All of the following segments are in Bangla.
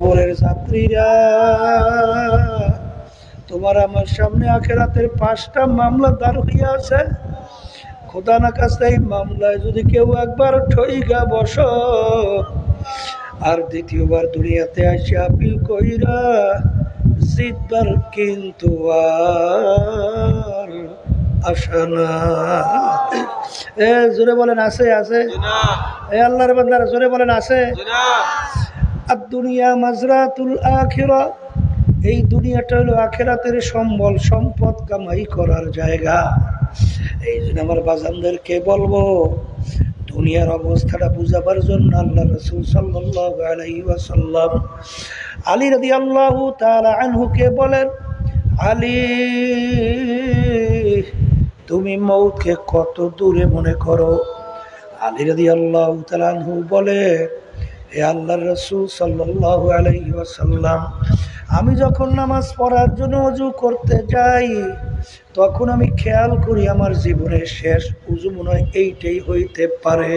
কবরের যাত্রীরা, তোমার আমার সামনে আখেরাতের 5টা মামলা দাঁড় হইয়া আছে। খোদা না কাছে এই মামলায় যদি কেউ একবার ঠইগা বসো আর দ্বিতীয়বার দুনিয়াতে আসে আপিল কইরা জিতবার কিন্তু আর আশা না। জোরে বলেন আছে আছে। আল্লাহর বান্দারা জোরে বলেন আছে। আর দুনিয়া মাজরাতুল আখিরা, এই দুনিয়াটা হলো আখিরাতের সম্বল সম্পদ কামাই করার জায়গা। এই জন্য আমার বাজানদেরকে বলবো, দুনিয়ার অবস্থাটা বুঝাবার জন্য আল্লাহ রাসূল সাল্লাল্লাহু আলাইহি ওয়াসাল্লাম আলী রাদিয়াল্লাহু তাআলা আনহুকে বলেন, আলী তুমি মৌতকে কত দূরে মনে করো? আলী রাদিয়াল্লাহু তাআলা আনহু বলে, হে আল্লাহর রাসূল সাল্লাল্লাহু আলাইহি ওয়াসাল্লাম, আমি যখন নামাজ পড়ার জন্য ওযু করতে যাই তখন আমি খেয়াল করি আমার জীবনের শেষ ওযু মনে হয় এইটাই হইতে পারে।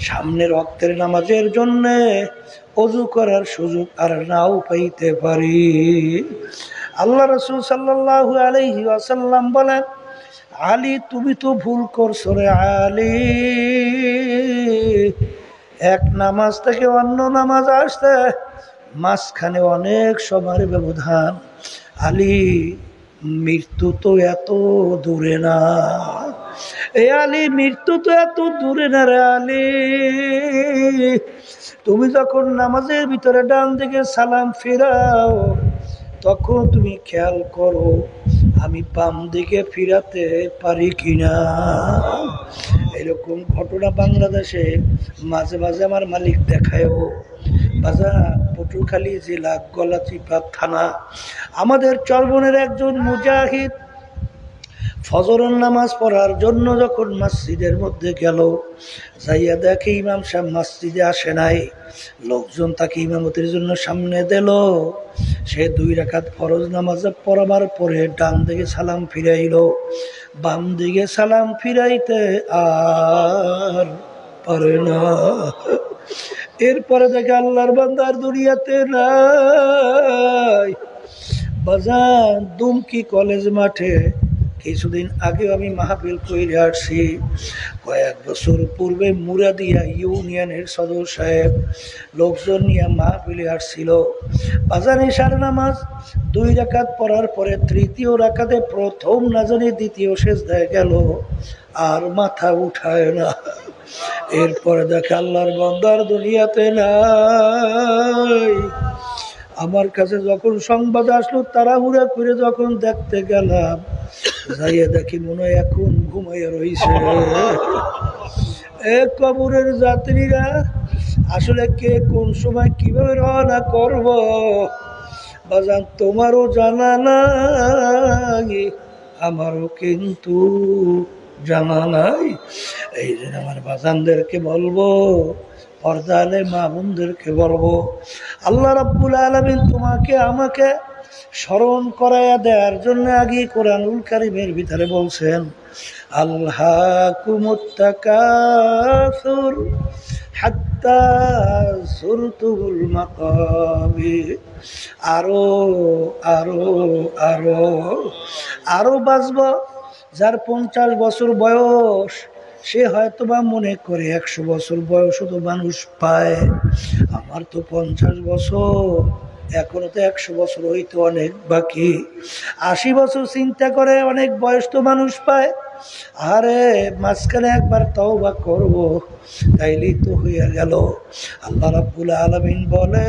সামনে রক্তের নামাজের জন্য ওযু করার সুযোগ আর নাও পাইতে পারি। আল্লাহ রাসূল সাল্লাল্লাহু আলাইহি ওয়াসাল্লাম বলেন, আলী তুমি তো ভুল করছো রে আলী, এক নামাজ থেকে অন্য নামাজ আসতে মাঝখানে অনেক সময়ের ব্যবধান। আলী মৃত্যু তো এত দূরে না, এ আলী মৃত্যু তো এত দূরে না রে আলী। তুমি যখন নামাজের ভিতরে ডান দিকে সালাম ফিরাও তখন তুমি খেয়াল করো আমি বাম দিকে ফিরাতে পারি কিনা। এরকম ঘটনা বাংলাদেশে মাঝে মাঝে আমার মালিক দেখায়ও। বাজার পটুয়াখালী জেলা গলাচিপা থানা, আমাদের চরবনের একজন মুজাহিদ ফজরের নামাজ পড়ার জন্য যখন মসজিদের মধ্যে গেল, যাইয়া দেখে ইমাম সাহেব মসজিদে আসে নাই। লোকজন তাকে ইমামতির জন্য সামনে দিল। সে 2 রাকাত ফরজ নামাজ পড়াবার পরে ডান দিকে সালাম ফিরাইল, বাম দিকে সালাম ফিরাইতে আর পারে না। এরপরে দেখে আল্লাহর বান্দার দুনিয়াতে নাই। বাজার দুমকি কলেজ মাঠে কিছুদিন আগে আমি মাহফিল কইরে আসছি। কয়েক বছর পূর্বে মুরাদিয়া ইউনিয়নের সদর সাহেব লোকজন নিয়ে মাহফিলে আসছিল। বাজার ইশার নামাজ 2 রাকাত পড়ার পরে তৃতীয় রাকাতে প্রথম না জানি দ্বিতীয় সিজদায় গেল, আর মাথা উঠায় না। এরপরে দেখে আল্লাহর বান্দার দুনিয়াতে নাই। আমার কাছে যখন সংবাদ আসলো তাড়াহুড়া করে যখন দেখতে গেলাম, যাইয়া দেখি মনে হয় এখন ঘুমাইয়া রইছে। এ কবরের যাত্রীরা, আসলে কে কোন সময় কিভাবে রওনা করব বাজান তোমারও জানা নাই, আমারও কিন্তু জানা নাই। এই জন্য আমার বাজানদেরকে বলবো, পর্দালে মা বোনদেরকে বলবো, আল্লাহ রাব্বুল আলামিন তোমাকে আমাকে স্মরণ করাইয়া দেওয়ার জন্য আগে কোরআনুল কারীমের ভিতরে বলছেন, আলহাকুমুত তাকাসুর হাত্তা যুরতুমুল মাকাবির। আরো আরো আরো আরো বাঁচব। যার 50 বছর বয়স সে হয়তো বা মনে করে 100 বছর বয়স তো মানুষ পায়। আমার তো 50 বছর, এখনো তো 100 বছর হইতে অনেক বাকি। 80 বছর চিন্তা করে অনেক বয়স তো মানুষ পায়। আরে মাঝখানে একবার তওবা করব তাইলেই তো হইয়া গেল। আল্লাহ রাব্বুল আলামিন বলে,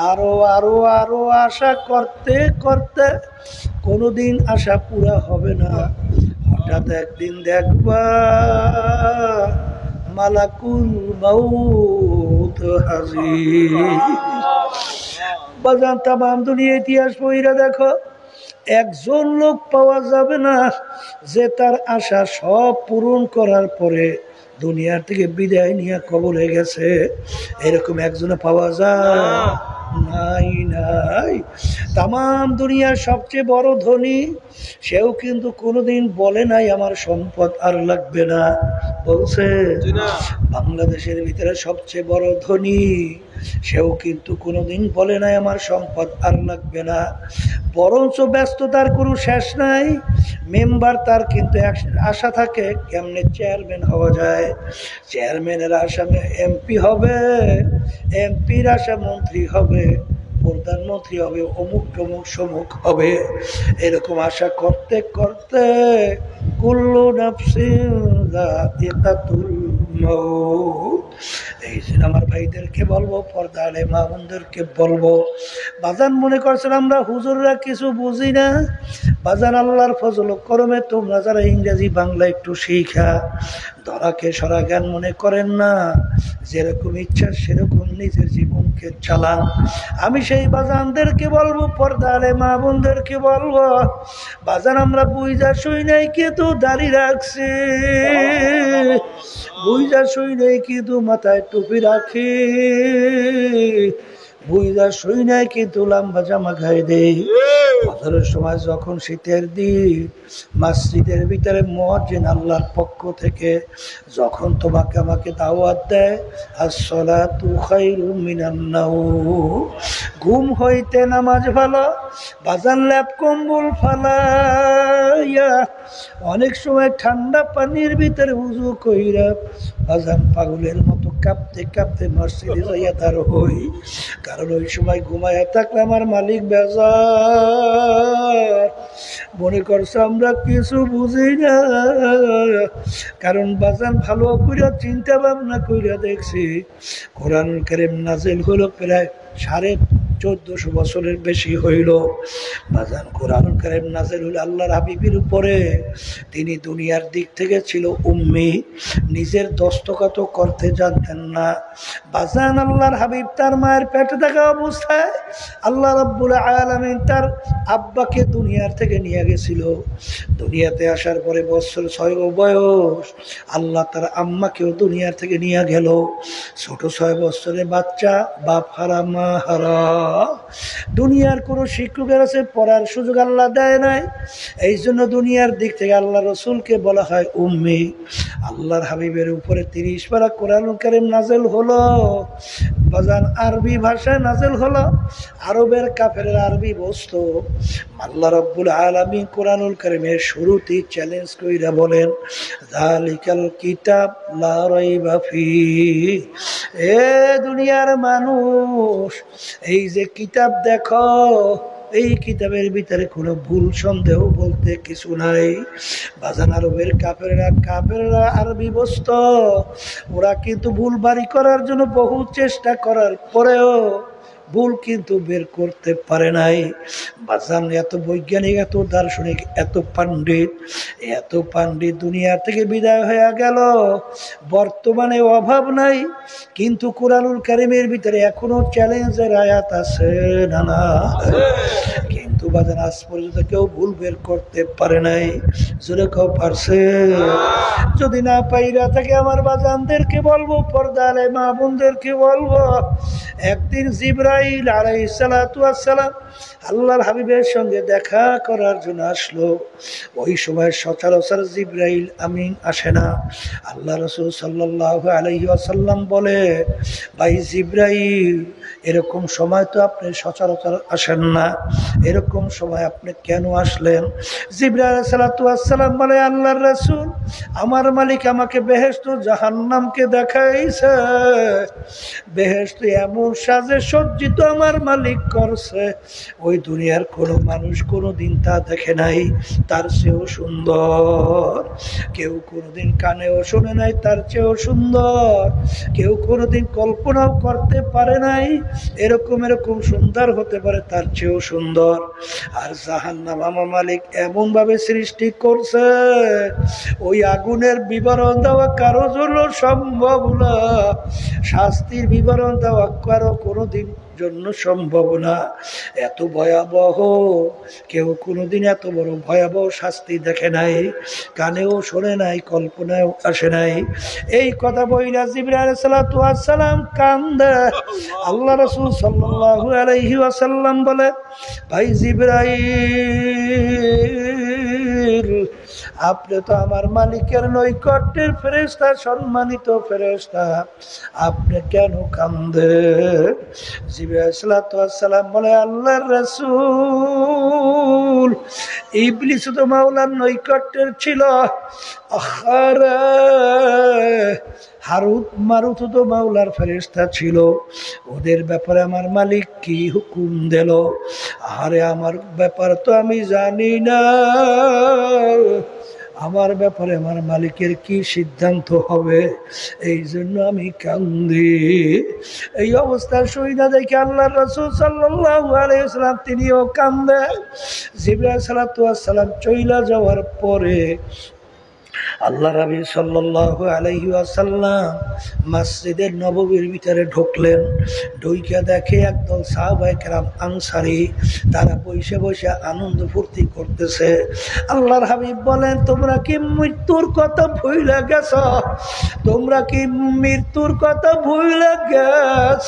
আরো আরো আরো আশা করতে করতে কোনোদিন আশা পুরা হবে না। হঠাৎ একদিন দেখবা মালাকুল মাউত হাজির। বাজান তামাম দুনিয়া ইতিহাস বইরা দেখো, একজন লোক পাওয়া যাবে না যে তার আশা সব পূরণ করার পরে দুনিয়ার থেকে বিদায় নিয়ে কবরে গেছে। এরকম একজনে পাওয়া যায় নাই নাই। তামাম দুনিয়ার সবচেয়ে বড় ধনী সেও কিন্তু কোনোদিন বলে নাই আমার সম্পদ আর লাগবে না, বলছে। বাংলাদেশের ভিতরে সবচেয়ে বড় ধনী সেও কিন্তু কোনোদিন বলে নাই আমার সম্পদ আর লাগবে না, বরঞ্চ ব্যস্ততার কোনো শেষ নাই। মেম্বার তার কিন্তু আশা থাকে কেমনে চেয়ারম্যান হওয়া যায়, চেয়ারম্যানের আশা এমপি হবে, এমপির আশা মন্ত্রী হবে, প্রধানমন্ত্রী হবে, অমুক টমুক সমুক হবে, এরকম আশা করতে করতে কুল্লু নাফসিন যায়িকাতুল মউত। এই জন্য আমার ভাইদেরকে বলবো, পর্দা আলে মা বোনদেরকে বলবো, বাজান মনে করছেন আমরা হুজুররা কিছু বুঝি না, বাজান আল্লাহর ফজল করমে তোমরা যারা ইংরেজি বাংলা একটু শিখা ধরাকে সরা জ্ঞান মনে করেন না, যেরকম ইচ্ছা সেরকম নিজের জীবনকে চালান। আমি সেই বাজানদেরকে বলবো, পর্দা আলে মা বোনদেরকে বলবো, বাজান আমরা বুঝা শুই নাই কিন্তু দাড়ি রাখছি, বুঝা শুই নাই কিন্তু মাথায় টুপি রাখি, বুঝা শুই নাই কিন্তু লম্বা জামা গায়ে দেই। বছরের সময় যখন শীতের দিন মসজিদের ভিতরে মুয়াজ্জিন আল্লাহর পক্ষ থেকে যখন তোমাকে আমাকে দাওয়াত দেয়, আসসালাতু খায়রুম মিনান নাওম, ঘুম হইতে নামাজ ভালো, বাজান ল্যাপ কম্বল ফালাইয়া অনেক সময় ঠান্ডা পানির ভিতরে উযু কইরা বাজান পাগলের মতো কাঁপতে কাঁপতে মসজিদে যাইয়া তার হই, কারণ ওই সময় ঘুমাইয়া থাকলে আমার মালিক বেজার মনে করছে আমরা কিছু বুঝি না। কারণ বাজান ভালো কইরা চিন্তা ভাবনা কইরা দেখছি, কোরআনুল কারীম নাজিল হলো প্রায় 1450 বছরের বেশি হইল। বাজান কোরআনুল কারীম নাজিল হলো আল্লাহর হাবিবের উপরে, তিনি দুনিয়ার দিক থেকে ছিল উম্মি, নিজের দস্তখত করতে জানতেন না। বাজান আল্লাহর হাবিব তার মায়ের পেটে থাকা অবস্থায় আল্লাহ রাব্বুল আলামিন তার আব্বাকে দুনিয়ার থেকে নিয়ে গেছিল। দুনিয়াতে আসার পরে বছর 6 বয়স আল্লাহ তার আম্মাকেও দুনিয়ার থেকে নিয়ে গেল। ছোট 6 বছরের বাচ্চা, বাপ হারা মা হারা, দুনিয়ার কোনো শিক্ষকের কাছে পড়ার সুযোগ আল্লাহ দেয় নাই, এই জন্য দুনিয়ার দিক থেকে আল্লাহ রসুলকে বলা হয় উম্মি। আল্লাহর হাবিবের উপরে 30 পারা কোরআনুল কারীম নাজিল হলো, বাজান আরবি ভাষায় নাজিল হলো, আরবের কাফেররা আরবি বুঝতো। আল্লাহ রাব্বুল আলামিন কোরআনুল কারীমের শুরুতেই চ্যালেঞ্জ কইরা বলেন, যালিকাল কিতাব লা রাইবা ফিহি, এ দুনিয়ার মানুষ এই যে কিতাব দেখো, এই কিতাবের ভিতরে কোনো ভুল সন্দেহ বলতে কিছু নাই। বাজান আরবের কাফেররা আরবি বুঝত, ওরা কিন্তু ভুল বাড়ি করার জন্য বহু চেষ্টা করার পরেও ভুল কিন্তু বের করতে পারে নাই। বাজান এত বৈজ্ঞানিক, এত দার্শনিক, এত পাণ্ডিত দুনিয়ার থেকে বিদায় হয়ে গেল, বর্তমানে অভাব নাই, কিন্তু কোরআনুল কারীমের ভিতরে এখনো চ্যালেঞ্জের আয়াত আছে না? কিন্তু বাজান আজ পর্যন্ত কেউ ভুল বের করতে পারে নাই, জোরে কেউ পারছে? যদি না পাইরা থাকে আমার বাজানদেরকে বলবো, পর্দা আলে মা বোনদেরকে বলবো, একদিন জিবরাইল আলাইহিস সালাতু ওয়াস সালাম আল্লাহর হাবিবের সঙ্গে দেখা করার জন্য আসলো। ওই সময় সচরাচর জিবরাইল আমিন আসে না। আল্লাহ রাসূল সাল্লাল্লাহু আলাইহি ওয়াসাল্লাম বলে, ভাই জিবরাইল, এরকম সময় তো আপনি সচরাচর আসেন না, এরকম সময় আপনি কেন আসলেন? জিবরাইল আলাইহিস সালাতু ওয়াস সালাম বলে, আল্লাহর রাসূল, আমার মালিক আমাকে বেহেশত জাহান্নামকে দেখাইছে, বেহেশত এমন সাজে সজ্জিত আমার মালিক করছে, ওই দুনিয়ার কোনো মানুষ কোনোদিন তা দেখে নাই, তার চেয়েও সুন্দর। কেউ কোনোদিন কানেও শোনে নাই, তার চেয়েও সুন্দর। কেউ কোনোদিন কল্পনাও করতে পারে নাই এরকম সুন্দর হতে পারে, তার চেয়েও সুন্দর। আর জাহান্নাম আমার মালিক এমন ভাবে সৃষ্টি করছে, ওই আগুনের বিবরণ দেওয়া কারো জন্য সম্ভব না, শাস্তির বিবরণ দেওয়া কারো কোনোদিন জন্য সম্ভব না। এত ভয়াবহ, কেউ কোনোদিন এত বড় ভয়াবহ শাস্তি দেখে নাই, কানেও শোনে নাই, কল্পনায়ও আসে নাই। এই কথা বইলা জিবরাইল আলাইহিস সালাতু ওয়াস সালাম কান্দে। আল্লাহ রাসূল সাল্লাল্লাহু আলাইহি ওয়াসাল্লাম বলে, ভাই জিবরাইল, শরীর, আপনি তো আমার মালিকের নৈকট্যের ফেরেশতা, সম্মানিত ফেরেশতা, আপনি কেন কান্দেন? জিবরাইল আলাইহিস সালাম বলে, আল্লাহর রাসূল, ইবলিস তো মাওলার নৈকট্যের ছিল, আহারে হারুত মারুত তো মাওলার ফেরেশতা ছিল, ওদের ব্যাপারে আমার মালিক কি হুকুম দিল? আরে আমার ব্যাপার তো আমি জানি না, আমার ব্যাপারে আমার মালিকের কি সিদ্ধান্ত হবে, এই জন্য আমি কান্দি। এই অবস্থার সহিদা দেখে আল্লাহর রাসূল সাল্লাল্লাহু আলাইহি ওয়াসাল্লাম তিনিও কান্দেন। জিবরাইল সালাওয়াতুল্লাহ সালাম চইলা যাওয়ার পরে আল্লাহ রাবী সাল্লাল্লাহু আলাইহি ওয়াসাল্লাম মসজিদের নববীর ভিতরে ঢুকলেন। ঢুইকা দেখে একদল সাহাবায়ে কেরাম আনসারী, তারা বসে বসে আনন্দ ফুর্তি করতেছে। আল্লাহর হাবিব বলেন, তোমরা কি মৃত্যুর কথা ভুলে গেছ? তোমরা কি মৃত্যুর কথা ভুলে গেছ?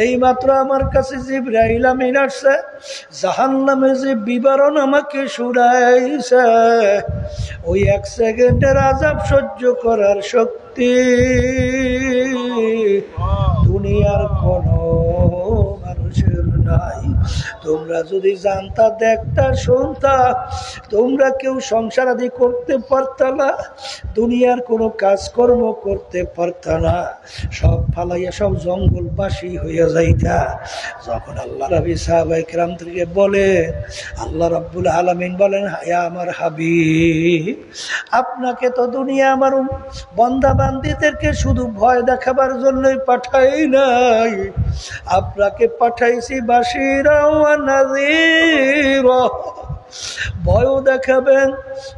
এইমাত্র আমার কাছে জিবরাইল আমিন আসছে, জাহান্নামের যে বিবরণ আমাকে শুনাইছে, ওই এক সেকেন্ডের আযাব সহ্য করার শক্তি দুনিয়ার কোনো মানুষের নাই। তোমরা যদি জানতা, দেখতা, শুনতা, তোমরা কেউ সংসার আদি করতে পারতা না, দুনিয়ার কোনো কাজকর্ম করতে পারতা না, সব ফালাইয়া সব জঙ্গলবাসী হইয়া যাইতা। যখন আল্লাহ নবী সাহাবায়ে কেরামদেরকে বলে, আল্লাহ রাব্বুল আলামিন বলেন, ইয়া আমার হাবিব, আপনাকে তো দুনিয়া আমার বান্দা বান্দীদেরকে শুধু ভয় দেখাবার জন্যই পাঠাই নাই, আপনাকে পাঠাইছি বাশীরা ওয়া নাযীরা, ভয়ও দেখাবেন,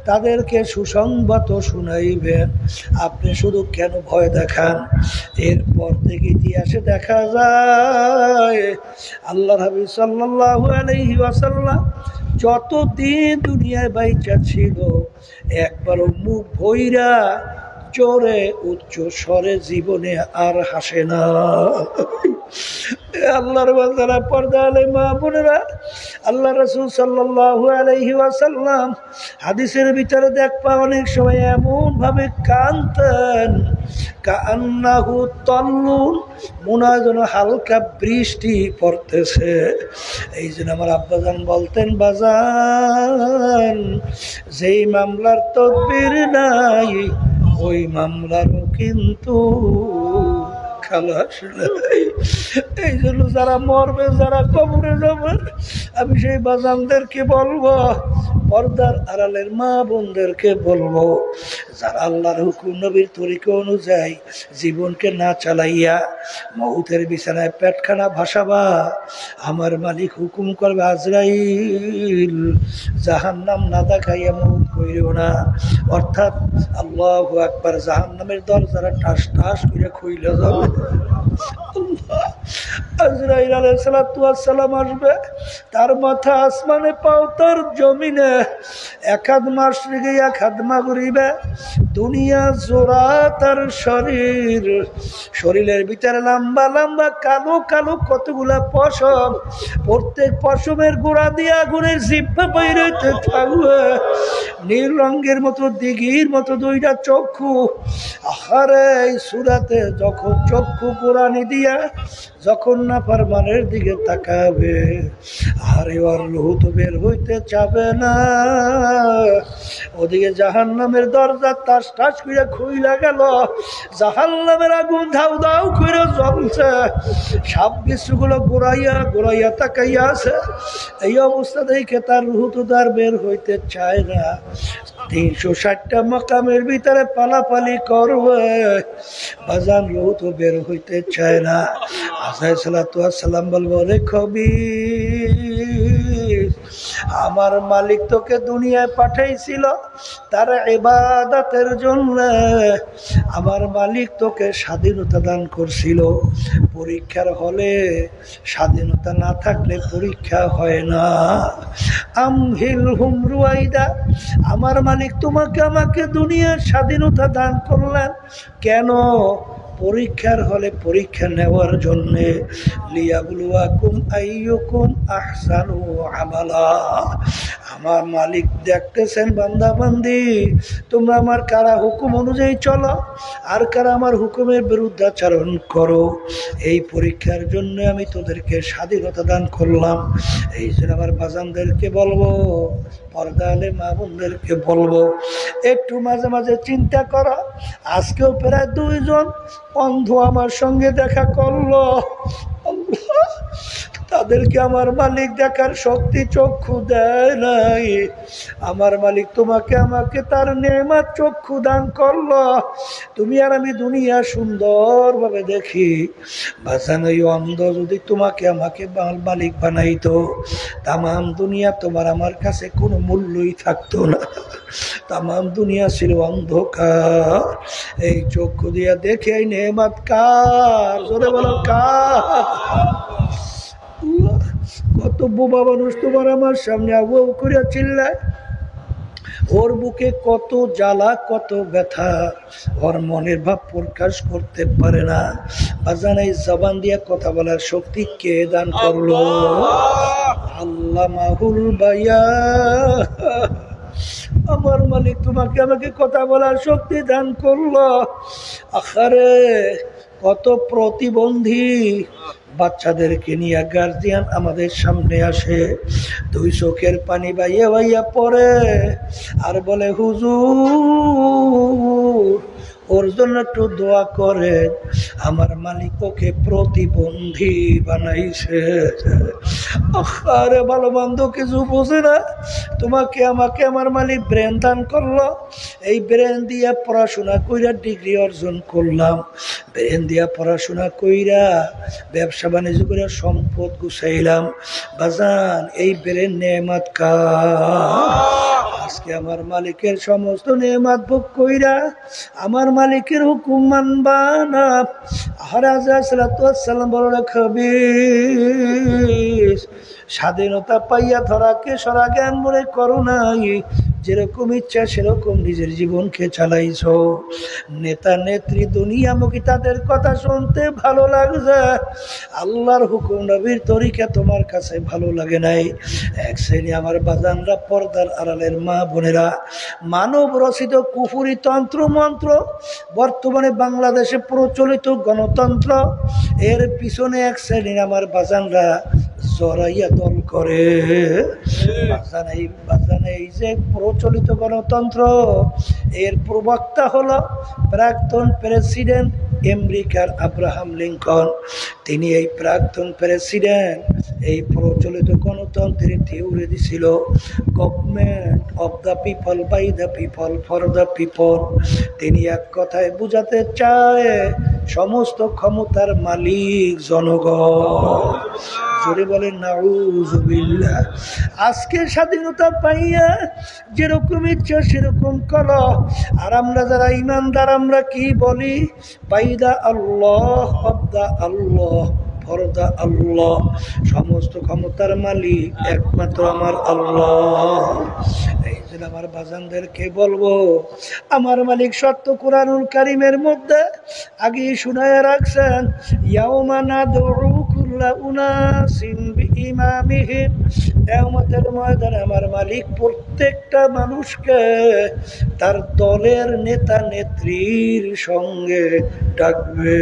তাদেরকে সুসংবাদ শুনাইবেন। আপনি শুধু কেন ভয় দেখান? এরপর থেকে ইতিহাসে দেখা যায় আল্লাহর হাবিব সাল্লাল্লাহু আলাইহি ওয়াসাল্লাম যতদিন দুনিয়ায় বাইচা ছিল, একবারও মুখ ভইরা জোরে উচ্চ স্বরে জীবনে আর হাসে না। আল্লাহর বান্দারা, পর্দা আলে মা বোনেরা, আল্লাহ রাসূল সাল্লাল্লাহু আলাইহি ওয়াসাল্লাম হাদিসের ভিতরে দেখবা অনেক সময় এমন ভাবে কাঁদতেন, কান্নাহু তাল্লুন, মনে হয় যেন হালকা বৃষ্টি পড়তেছে। এই জন্য আমার আব্বাজান বলতেন, বাজান, যেই মামলার তদবির নাই, ওই মামলারও কিন্তু খালাস নাই। এই জন্য যারা মরবে, যারা কবরে যাবে, আমি সেই বাজানদেরকে বলবো, পর্দার আড়ালের মা বোনদেরকে বলবো, যারা আল্লাহর হুকুম নবীর তরিকা অনুযায়ী জীবনকে না চালাইয়া মউতের বিছানায় পেটখানা ভাসাবা, আমার মালিক হুকুম করবে, আজরাইল জাহান্নাম না দেখাইয়া মউত কইরো না। অর্থাৎ আল্লাহু আকবার, জাহান্নামের দরজাটা ঠাস ঠাস করে খুইলা যাবে। আজরাইল আলাইহিস সালাম আসবে, তার মাথা আসমানে, পাও তার জমিনে, এক হাত মাশরিকে এক হাত মাগরিবে, দুনিয়া জোড়া তার শরীর, শরীরের ভিতরে লম্বা লম্বা কালো কালো কতগুলা পশম, প্রত্যেক পশমের গোড়া দিয়ে আগুনের জিহ্বা বাইরেতে থাকবে, নীল রঙের মতো দিঘির মতো দুইটা চক্ষু। আহারে এই সূরাতে যখন চক্ষু কোরআনি দিয়া যখন নাফরমানের দিকে তাকাবে, আরে ওর রূহ তো বের হইতে চাবে না। ওদিকে জাহান্নামের দরজা টাস টাস করে খুইলা গেল, জাহান্নামের আগুন ধাউ ধাউ করে জ্বলছে, সাপ বিচ্ছুগুলো গোড়াইয়া গোড়াইয়া তাকাইয়া আছে। এই অবস্থা দেখে তার রূহ তো তার বের হইতে চায় না। 360টা মাকামের ভিতরে পালাপালি করবে, বাজান রূহ তো বের হইতে চায় না। আসাই সালাম বলবো, রে খবীর, আমার মালিক তোকে দুনিয়ায় পাঠাইছিল তার ইবাদতের জন্য, আমার মালিক তোকে স্বাধীনতা দান করছিল। পরীক্ষার হলে স্বাধীনতা না থাকলে পরীক্ষা হয় না। আমহিলহুম রুয়াইদা, আমার মালিক তোমাকে আমাকে দুনিয়ার স্বাধীনতা দান করলেন কেন? পরীক্ষার হলে পরীক্ষা নেওয়ার জন্যে লিয়াবলুয়াকুম আইয়ুকুম আহসানু আমালা। আমার মালিক দেখতেছেন বান্দা বান্দি তোমরা আমার কারা হুকুম অনুযায়ী চলো আর কারা আমার হুকুমের বিরুদ্ধাচরণ করো। এই পরীক্ষার জন্য আমি তোদেরকে স্বাধীনতা দান করলাম। এই জন্য আমার বাজানদেরকে বলবো, পর্দা আলে মা বোনদেরকে বলবো, একটু মাঝে মাঝে চিন্তা করো। আজকেও প্রায় 2 জন অন্ধ আমার সঙ্গে দেখা করলো। আল্লাহ, তাদেরকে আমার মালিক দেখার শক্তি চক্ষু দেয় নাই। আমার মালিক তোমাকে আমাকে তার নেয়ামত চক্ষু দান করলো। তুমি আর আমি দুনিয়া সুন্দরভাবে দেখি। বাজান এই অন্ধ যদি তোমাকে আমাকে মালিক বানাইতো, তামাম দুনিয়া তোমার আমার কাছে কোনো মূল্যই থাকতো না। তামাম দুনিয়া ছিল অন্ধকার। এই চক্ষু দিয়া দেখে এই নেয়ামত কার? জোরে বলো কার? কত বোবা মানুষ তোমার আমার সামনে আবু করে চিল্লায়। ওর বুকে কত জ্বালা, কত ব্যথা, ওর মনের ভাব প্রকাশ করতে পারে না। বাজান এই জবান দিয়া কথা বলার শক্তি কে দান করলো? আল্লামাহুল বায়ান। আমার মালিক তোমাকে আমাকে কথা বলার শক্তি দান করলো। আখারে কত প্রতিবন্ধী বাচ্চাদেরকে নিয়ে গার্জিয়ান আমাদের সামনে আসে, 2 চোখের পানি বাইয়া বাইয়া পড়ে আর বলে হুজুর ওর জন্য একটু দোয়া করেন, আমার মালিক ওকে প্রতিবন্ধী বানাইছে। আরে ভালো মন্দ কিছু বোঝে না। তোমাকে আমাকে আমার মালিক ব্রেন দান করলো। এই ব্রেন দিয়া পড়াশোনা কইরা ডিগ্রি অর্জন করলাম। ব্রেন দিয়া পড়াশোনা কইরা ব্যবসা বাণিজ্য করে সম্পদ গুছাইলাম। বাজান এই ব্রেন নেয়ামত কার? আজকে আমার মালিকের সমস্ত নেয়ামত ভোগ কইরা আমার মালিকের হুকুম মানবা না। সালাম বড় খাবিস স্বাধীনতা পাইয়া ধরাকে সরা জ্ঞান মনে করো নাই। যেরকম ইচ্ছা সেরকম নিজের জীবনকে চালাইছ। নেতা নেত্রী দুনিয়ামুখী তাদের কথা শুনতে ভালো লাগছে, আল্লাহর হুকুম নবীর তরিকা তোমার কাছে ভালো লাগে নাই। এক শ্রেণী আমার বাজানরা, পর্দার আড়ালের মা বোনেরা, মানব রচিত কুফুরি তন্ত্র মন্ত্র, বর্তমানে বাংলাদেশে প্রচলিত গণতন্ত্র, এর পিছনে এক শ্রেণীর আমার বাজানরা জড়াইয়া দল করে। এই যে প্রচলিত গণতন্ত্র, এর প্রবক্তা হলো প্রাক্তন প্রেসিডেন্ট আমেরিকার আব্রাহাম লিঙ্কন। তিনি এই প্রাক্তন প্রেসিডেন্ট এই প্রচলিত গণতন্ত্রের থিওরি দিছিল, government of the people, by the people, for the people. তিনি এক কথায় বুঝাতে চায় সমস্ত ক্ষমতার মালিক জনগণ। জোরে বলেন নাউজুবিল্লাহ। আজকে স্বাধীনতা পাইয়া যেরকম ইচ্ছা সেরকম করো। আর আমরা যারা ইমানদার আমরা কি বলি? বাইদা আল্লাহ, আব্দা আল্লাহ, ফরদা আল্লাহ। সমস্ত ক্ষমতার মালিক একমাত্র আমার আল্লাহ। এই জন্য আমার বাজানদেরকে বলবো, আমার মালিক সত্য কোরআনুল কারীমের মধ্যে আগে শুনায়া রাখছেন, ইয়াউমা নাদউ কুল্লা উনাসিন বিইমামিহিম। কিয়ামতের ময়দানে আমার মালিক প্রত্যেকটা মানুষকে তার দলের নেতা নেত্রীর সঙ্গে ডাকবে।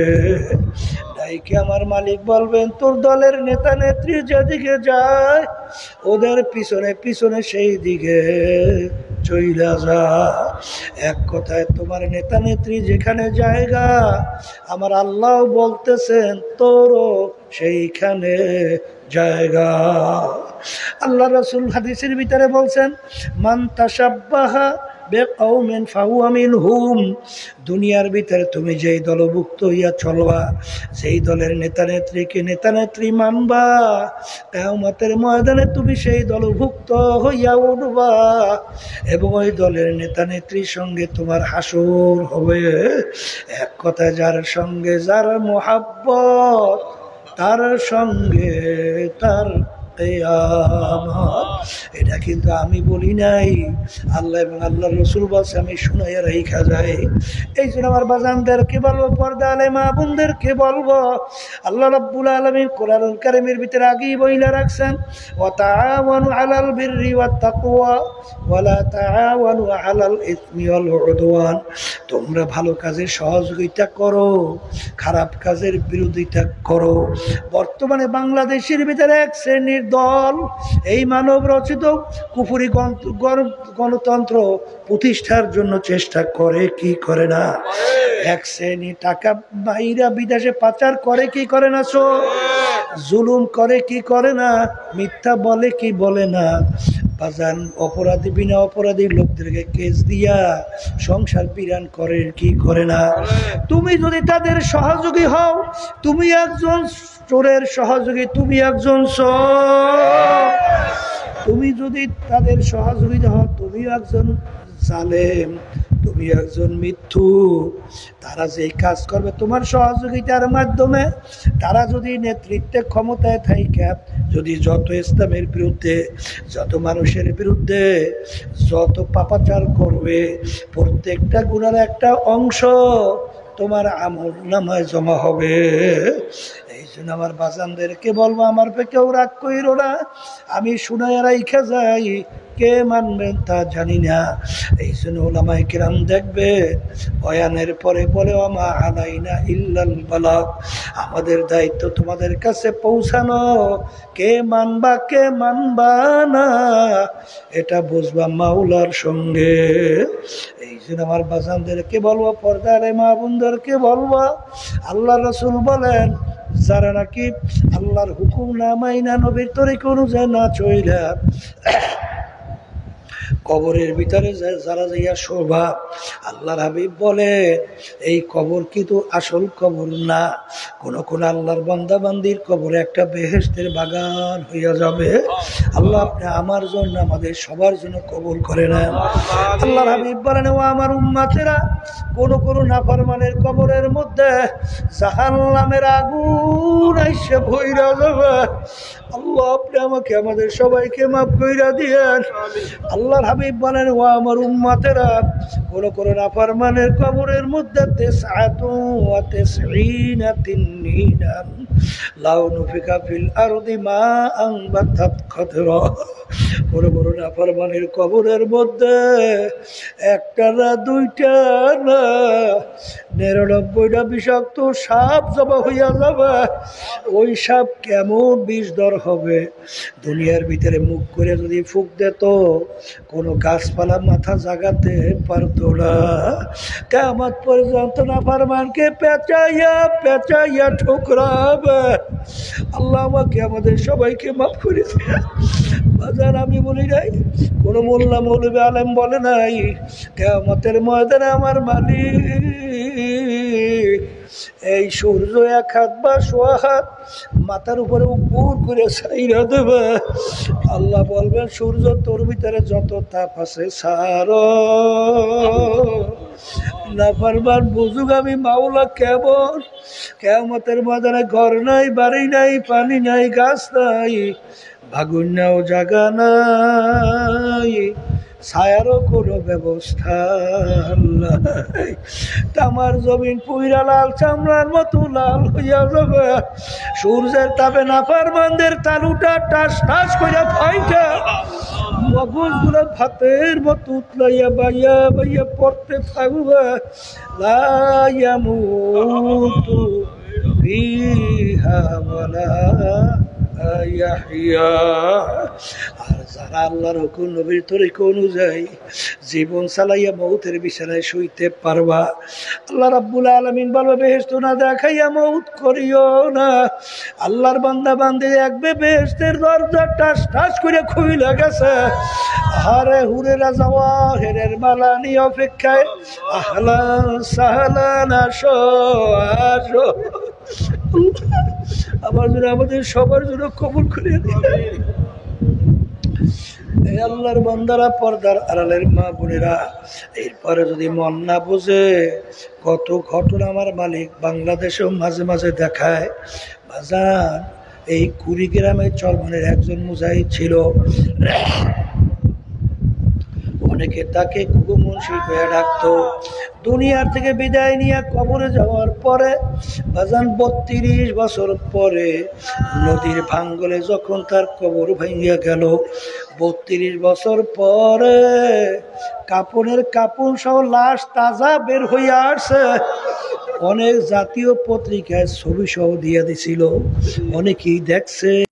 ডাইকে আমার মালিক বলবেন, তোর দলের নেতা নেত্রী যেদিকে যায় ওদের পিছনে পিছনে সেই দিকে চইলা যা। এক কথায় তোমার নেতা নেত্রী যেখানে জায়গা, আমার আল্লাহ বলতেছেন তোরও সেইখানে জায়গা। আল্লাহ রাসূল হাদিসের ভিতরে বলছেন, মান তাশাব্বাহা বিকওমিন ফাহুয়া মিনহুম। দুনিয়ার ভিতরে তুমি যেই দলভুক্ত হইয়া চলবা, সেই দলের নেতা নেত্রীকে নেতা নেত্রী মানবা, কিয়ামতের ময়দানে তুমি সেই দলভুক্ত হইয়া উঠবা এবং ওই দলের নেতা নেত্রীর সঙ্গে তোমার হাসর হবে। এক কথায় যার সঙ্গে যার মুহাব্বত, তার সঙ্গে তার কিয়ামত। এটা কিন্তু আমি বলি নাই, আল্লাহ এবং আল্লাহ রসুল বলছে, আমি শুনাইয়া রাইখা যাই। এই জন্য আমার বাজানদেরকে বলবো, পর্দা আলে মা বোনদেরকে বলবো, আল্লাহ রাব্বুল আলামিন কোরআনুল কারীমের ভিতরে আগেই বইলা রাখছেন, ওয়া তাআওয়ানু আলাল বিররি ওয়াত তাকওয়া ওয়া লা তাআওয়ানু আলাল ইসমি ওয়াল উদওয়ান। তোমরা ভালো কাজে সহযোগিতা করো, খারাপ কাজের বিরোধিতা করো। বর্তমানে বাংলাদেশের ভিতরে এক শ্রেণীর দল এই মানব রচিত কুফরি গণতন্ত্র প্রতিষ্ঠার জন্য চেষ্টা করে কি করে না? এক শ্রেণী টাকা বাইরা বিদেশে পাচার করে কি করে না? জুলুম করে কি করে না? মিথ্যা বলে কি বলে না? বাজান অপরাধী বিনা অপরাধী লোকদেরকে কেস দিয়া সংসার বিরান করে কি করে না? তুমি যদি তাদের সহযোগী হও, তুমি একজন চোরের সহযোগী, তুমি একজন চোর। তুমি যদি তাদের সহযোগিতা হও, তুমি একজন জালেম, তুমি একজন মিথ্যু। তারা যে কাজ করবে তোমার সহযোগিতার মাধ্যমে, তারা যদি নেতৃত্বে ক্ষমতায় থাকে, যদি যত ইসলামের বিরুদ্ধে, যত মানুষের বিরুদ্ধে যত পাপাচার করবে, প্রত্যেকটা গুনার একটা অংশ তোমার আমল নামায় জমা হবে। এই জন্য আমার বাজানদেরকে বলবো, আমার পে কেউ রাগ কইরো না, আমি শুনাইয়া রাইখা যাই, কে মানবেন তা জানি না। এই জন্য ওলামায়ে কিরাম দেখবে বয়ানের পরে বলে, ওমা আলাইনা ইল্লাল বালাগ, আমাদের দায়িত্ব তোমাদের কাছে পৌঁছানো, কে মানবা কে মানবা না এটা বুঝবা মাওলার সঙ্গে। এই জন্য আমার বাজানদেরকে বলবো, পর্দারে মা বোনদেরকে বলবো, আল্লাহ রাসূল বলেন, যারা নাকি আল্লাহর হুকুম না মাইনা নবীর তরিকা অনুযায়ী না চইলা কবরের ভিতরে যারা যাইয়া শোভা, আল্লাহর হাবিব বলে এই কবর কিন্তু আসল কবর না, কোন কোন আল্লাহর বান্দা বান্দির কবরে একটা বেহেশতের বাগান হইয়া যাবে। আল্লাহ আপনি আমার জন্য, আমাদের সবার জন্য কবুল করে নেন। আল্লাহর হাবিব বলেন, ও আমার উম্মতেরা, কোন কোন নাফরমানের কবরের মধ্যে জাহান্নামের আগুন আইসে ভইরা যাবে। আল্লাহ আপনি আমাকে আমাদের সবাইকে মাফ কইরা দিয়েন। আল্লাহর হাবিব বলেন, ও আমার উম্মতেরা, কোন কোন নাফরমানের কবরের মধ্যে 99 তিননিনান লাউ নুফিকা ফিল আরদি মা আনবাতাত খাদরা। বড় বড় নাফরমানের কবরের মধ্যে একটা না দুইটা না 99টা বিষাক্ত সাপ জমা হইয়া যাবে। ওই সাপ কেমন বিষধর হবে, দুনিয়ার ভিতরে মুখ করে যদি ফুক দিত, কোনো গাছপালা মাথা জাগাতে পারত না। কিয়ামত পর্যন্ত নাফরমানকে পেঁচাইয়া পেঁচাইয়া ঠুকরাবে। আল্লাহ আমাকে আমাদের সবাইকে মাফ করে দিন। বাজার আমি বলি নাই, কোন মোল্লা মৌলবী আলেম বলে নাই, কিয়ামতের ময়দানে আমার মালিক এই সূর্য এক হাত বা সোয়া হাত মাথার উপরে উপর করে ছাইরা দেবে। আল্লাহ বলবেন, সূর্য তোর ভিতরে যত তাপ আছে সার। নাফরমান বুঝুক আমি মাওলা কেমন। কিয়ামতের ময়দানে ঘর নাই, বাড়ি নাই, পানি নাই, গাছ নাই, ভাগুন নাও জাগা নাই, ছায়ারও কোনো ব্যবস্থা নাই। তামার জমিন পুইরা লাল চামড়ার মতো লাল হইয়া যাবে। সূর্যের তাপে নাফরমানদের তালুটা টাস টাস করে ফাইটা মগজগুলো ভাতের মতো উতলাইয়া বাইয়া বাইয়া পড়তে থাকবে। লা ইয়ামুতু ফিহা ওয়ালা ইয়াহইয়া। আর যারা আল্লাহর হুকুম নবীর তরিকা অনুযায়ী জীবন চালাইয়া মউতের বিছানায় শুইতে পারবা, আল্লাহ রাব্বুল আলামিন বলবে, বেহেশত না দেখাইয়া মউত করিও না। আল্লাহর বান্দা বান্দি দেখবে বেহেশতের দরজা টাস টাস করে খুইলা গেছে। আরে হুরেরা যাওয়া হেরের মালা নিয়ে অপেক্ষায়, আহলান সাহলান আসো আসো। আমার জন্য আমাদের সবার জন্য কবুল করে দিন। এই আল্লাহর বান্দারা, পর্দার আড়ালের মা বোনেরা, এরপরে যদি মন না বোঝে, কত ঘটনা আমার মালিক বাংলাদেশেও মাঝে মাঝে দেখায়। বাজান এই কুড়িগ্রামের চরমনের একজন মুজাহিদ ছিল, অনেকে তাকে কুকু মুন্সি করে ডাকতো। দুনিয়ার থেকে বিদায় নিয়ে কবরে যাওয়ার পরে বাজান 32 বছর পরে নদীর ভাঙ্গলে যখন তার কবর ভেঙে গেল, 32 বছর পরে কাপড়ের কাপড় সহ লাশ তাজা বের হইয়া আসছে। অনেক জাতীয় পত্রিকায় ছবি সহ দিয়ে দিছিল, অনেকেই দেখছে।